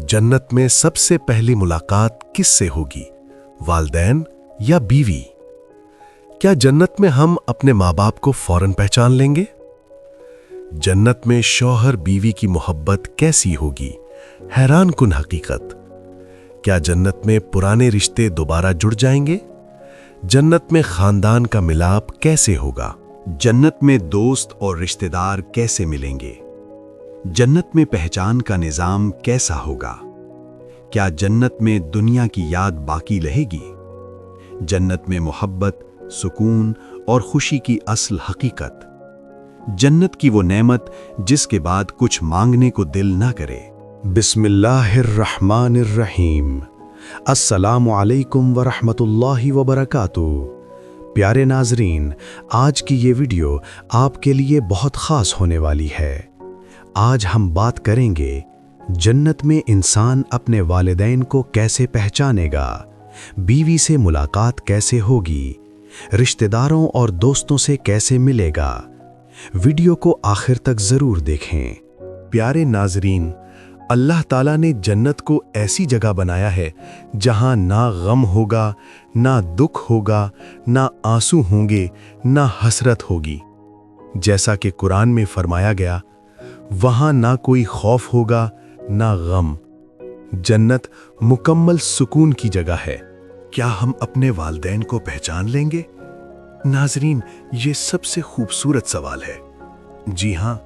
जन्नत में सबसे पहली मुलाकात किससे होगी, वालिदैन या बीवी? क्या जन्नत में हम अपने माँ बाप को फौरन पहचान लेंगे? जन्नत में शौहर बीवी की मोहब्बत कैसी होगी, हैरान कुन हकीकत। क्या जन्नत में पुराने रिश्ते दोबारा जुड़ जाएंगे? जन्नत में खानदान का मिलाप कैसे होगा? जन्नत में दोस्त और रिश्तेदार कैसे मिलेंगे? जन्नत में पहचान का निजाम कैसा होगा? क्या जन्नत में दुनिया की याद बाकी रहेगी? जन्नत में मोहब्बत, सुकून और खुशी की असल हकीकत। जन्नत की वो नेमत जिसके बाद कुछ मांगने को दिल ना करे। बिस्मिल्लाहिर्रहमानिर्रहीम। अस्सलामु अलैकुम वरहमतुल्लाहि वबरकातुहू। प्यारे नाजरीन, आज की ये वीडियो आपके लिए बहुत ख़ास होने वाली है। आज हम बात करेंगे जन्नत में इंसान अपने वालिदैन को कैसे पहचानेगा, बीवी से मुलाकात कैसे होगी, रिश्तेदारों और दोस्तों से कैसे मिलेगा। वीडियो को आखिर तक ज़रूर देखें। प्यारे नाजरीन, अल्लाह ताला ने जन्नत को ऐसी जगह बनाया है जहां ना गम होगा, ना दुख होगा, ना आंसू होंगे, ना हसरत होगी। जैसा कि कुरान में फरमाया गया, वहां ना कोई खौफ होगा, ना गम। जन्नत मुकम्मल सुकून की जगह है। क्या हम अपने वालिदैन को पहचान लेंगे? नाजरीन, ये सबसे खूबसूरत सवाल है। जी हां,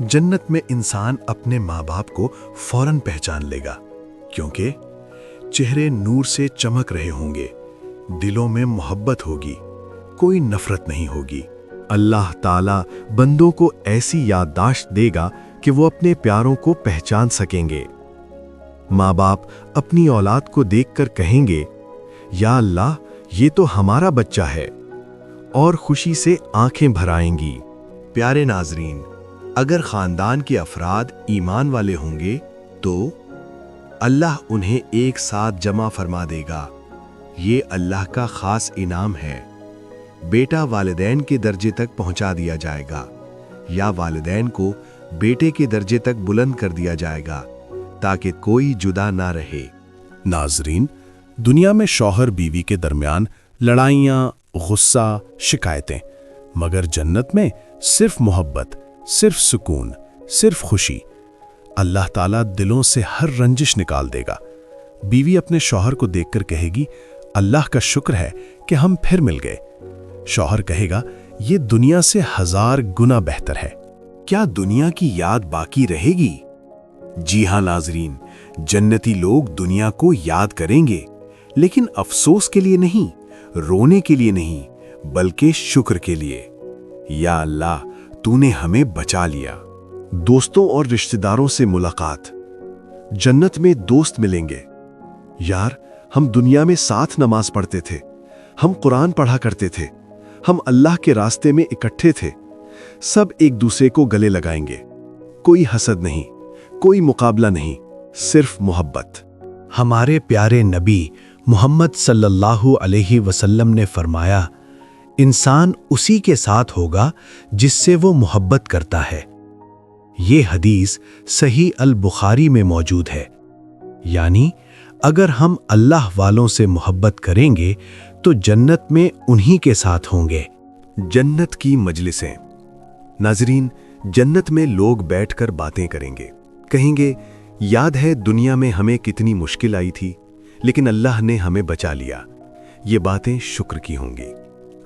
जन्नत में इंसान अपने माँ बाप को फौरन पहचान लेगा, क्योंकि चेहरे नूर से चमक रहे होंगे, दिलों में मोहब्बत होगी, कोई नफरत नहीं होगी। अल्लाह ताला बंदों को ऐसी याददाश्त देगा कि वो अपने प्यारों को पहचान सकेंगे। माँ बाप अपनी औलाद को देखकर कहेंगे, या अल्लाह, ये तो हमारा बच्चा है, और खुशी से आंखें भर आएंगी। प्यारे नाजरीन, अगर खानदान के अफराद ईमान वाले होंगे तो अल्लाह उन्हें एक साथ जमा फरमा देगा। ये अल्लाह का खास इनाम है। बेटा वालिदैन के दर्जे तक पहुंचा दिया जाएगा, या वालिदैन को बेटे के दर्जे तक बुलंद कर दिया जाएगा, ताकि कोई जुदा ना रहे। नाजरीन, दुनिया में शौहर बीवी के दरमियान लड़ाइयाँ, गुस्सा, शिकायतें, मगर जन्नत में सिर्फ मोहब्बत, सिर्फ सुकून, सिर्फ खुशी। अल्लाह ताला दिलों से हर रंजिश निकाल देगा। बीवी अपने शौहर को देखकर कहेगी, अल्लाह का शुक्र है कि हम फिर मिल गए। शौहर कहेगा, ये दुनिया से 1000 गुना बेहतर है। क्या दुनिया की याद बाकी रहेगी? जी हां नाजरीन, जन्नती लोग दुनिया को याद करेंगे, लेकिन अफसोस के लिए नहीं, रोने के लिए नहीं, बल्कि शुक्र के लिए। या अल्लाह, तूने हमें बचा लिया। दोस्तों और रिश्तेदारों से मुलाकात। जन्नत में दोस्त मिलेंगे। यार, हम दुनिया में साथ नमाज पढ़ते थे, हम कुरान पढ़ा करते थे, हम अल्लाह के रास्ते में इकट्ठे थे। सब एक दूसरे को गले लगाएंगे। कोई हसद नहीं, कोई मुकाबला नहीं, सिर्फ मोहब्बत। हमारे प्यारे नबी मोहम्मद सल्लल्लाहु अलैहि वसल्लम ने फरमाया, इंसान उसी के साथ होगा जिससे वो मोहब्बत करता है। ये हदीस सही अल बुखारी में मौजूद है। यानी अगर हम अल्लाह वालों से मोहब्बत करेंगे तो जन्नत में उन्हीं के साथ होंगे। जन्नत की मजलिसें। नाजरीन, जन्नत में लोग बैठकर बातें करेंगे, कहेंगे, याद है दुनिया में हमें कितनी मुश्किल आई थी, लेकिन अल्लाह ने हमें बचा लिया। ये बातें शुक्र की होंगी।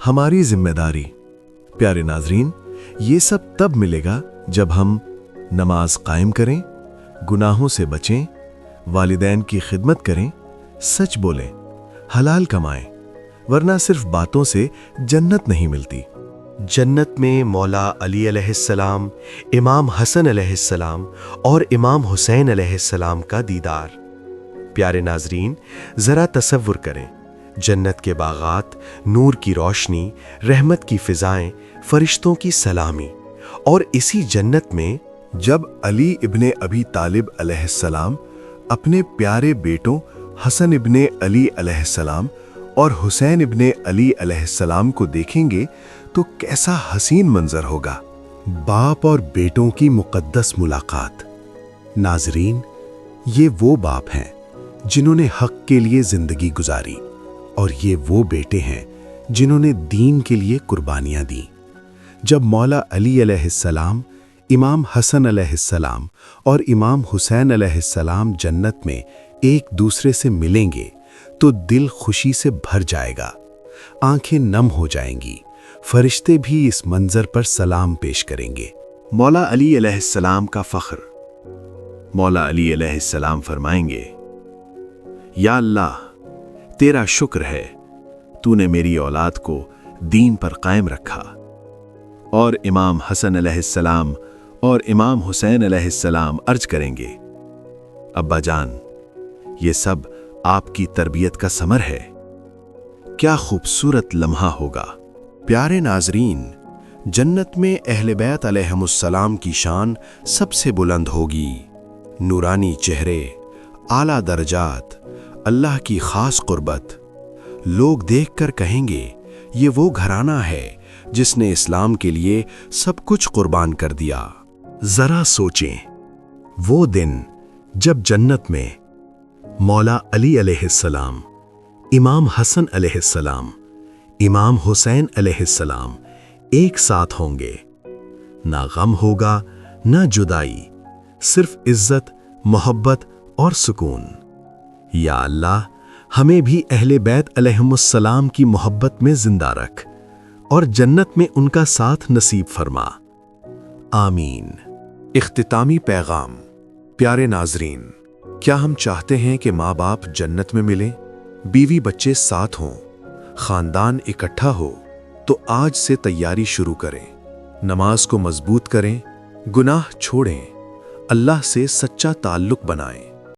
हमारी जिम्मेदारी। प्यारे नाजरीन, ये सब तब मिलेगा जब हम नमाज कायम करें, गुनाहों से बचें, वालिदैन की खिदमत करें, सच बोलें, हलाल कमाएं, वरना सिर्फ बातों से जन्नत नहीं मिलती। जन्नत में मौला अली अलैहिस्सलाम, इमाम हसन अलैहिस्सलाम और इमाम हुसैन अलैहिस्सलाम का दीदार। प्यारे नाजरीन, ज़रा तसव्वुर करें, जन्नत के बागात, नूर की रोशनी, रहमत की फिजाएं, फरिश्तों की सलामी, और इसी जन्नत में जब अली इब्ने अबी तालिब अलैहिस्सलाम अपने प्यारे बेटों हसन इब्ने अली अलैहिस्सलाम और हुसैन इब्ने अली अलैहिस्सलाम को देखेंगे तो कैसा हसीन मंजर होगा। बाप और बेटों की मुकद्दस मुलाकात। नाजरीन, یہ وہ باپ ہیں جنہوں نے حق کے لیے زندگی گزاری، اور یہ وہ بیٹے ہیں جنہوں نے دین کے لیے قربانیاں دیں۔ جب مولا علی علیہ السلام، امام حسن علیہ السلام اور امام حسین علیہ السلام جنت میں ایک دوسرے سے ملیں گے تو دل خوشی سے بھر جائے گا، آنکھیں نم ہو جائیں گی، فرشتے بھی اس منظر پر سلام پیش کریں گے۔ مولا علی علیہ السلام کا فخر۔ مولا علی علیہ السلام فرمائیں گے، یا اللہ، تیرا شکر ہے تو نے میری اولاد کو دین پر قائم رکھا۔ اور امام حسن علیہ السلام اور امام حسین علیہ السلام عرض کریں گے، ابا جان، یہ سب آپ کی تربیت کا ثمر ہے۔ کیا خوبصورت لمحہ ہوگا۔ پیارے ناظرین، جنت میں اہل بیت علیہم السلام کی شان سب سے بلند ہوگی۔ نورانی چہرے، اعلیٰ درجات، اللہ کی خاص قربت۔ لوگ دیکھ کر کہیں گے، یہ وہ گھرانہ ہے جس نے اسلام کے لیے سب کچھ قربان کر دیا۔ ذرا سوچیں، وہ دن جب جنت میں مولا علی علیہ السلام، امام حسن علیہ السلام، امام حسین علیہ السلام ایک ساتھ ہوں گے۔ نہ غم ہوگا، نہ جدائی، صرف عزت، محبت اور سکون۔ یا اللہ، ہمیں بھی اہل بیت علیہم السلام کی محبت میں زندہ رکھ اور جنت میں ان کا ساتھ نصیب فرما، آمین۔ اختتامی پیغام۔ پیارے ناظرین، کیا ہم چاہتے ہیں کہ ماں باپ جنت میں ملیں، بیوی بچے ساتھ ہوں، خاندان اکٹھا ہو؟ تو آج سے تیاری شروع کریں، نماز کو مضبوط کریں، گناہ چھوڑیں، اللہ سے سچا تعلق بنائیں۔